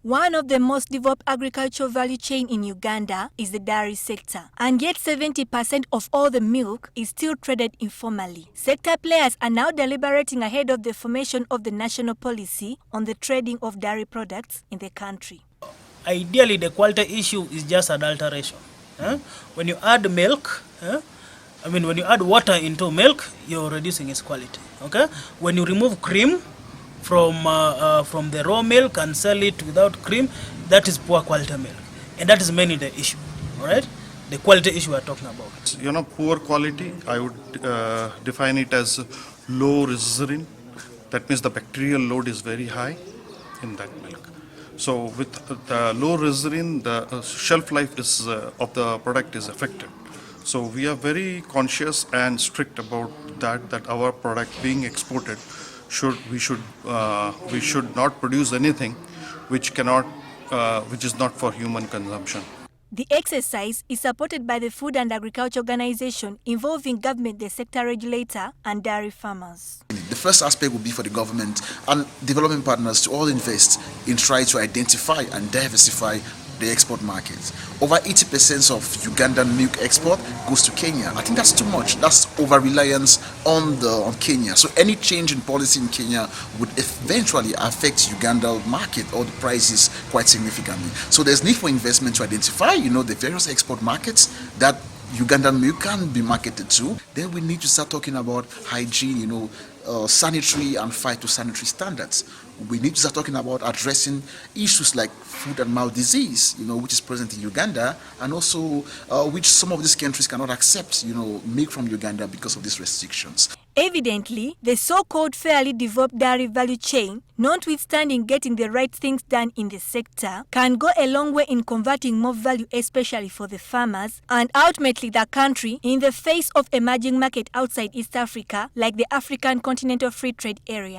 One of the most developed agricultural value chain in Uganda is the dairy sector, and yet 70% of all the milk is still traded informally. Sector players are now deliberating ahead of the formation of the national policy on the trading of dairy products in the country. Ideally, the quality issue is just adulteration. When you add milk, when you add water into milk, you're reducing its quality. Okay? When you remove cream from the raw milk and sell it without cream, that is poor quality milk, and that is mainly the issue. All right, the quality issue we're talking about. Poor quality, I would define it as low residuin. That means the bacterial load is very high in that milk. So with the low residuin, the shelf life is of the product is affected. So we are very conscious and strict about that our product being exported we should not produce anything which is not for human consumption. The exercise is supported by the Food and Agriculture Organization involving government, the sector regulator, and dairy farmers. The first aspect would be for the government and development partners to all invest in trying to identify and diversify the export markets. Over 80% of Ugandan milk export goes to Kenya. I think that's too much. That's over-reliance on Kenya. So any change in policy in Kenya would eventually affect Uganda market or the prices quite significantly. So there's need for investment to identify, the various export markets that Ugandan milk can be marketed to. Then we need to start talking about hygiene, sanitary and phytosanitary standards. We need to start talking about addressing issues like foot and mouth disease, which is present in Uganda, and also which some of these countries cannot accept, milk from Uganda because of these restrictions. Evidently, the so-called fairly developed dairy value chain, notwithstanding getting the right things done in the sector, can go a long way in converting more value, especially for the farmers, and ultimately the country in the face of emerging market outside East Africa, like the African Continental Free Trade Area.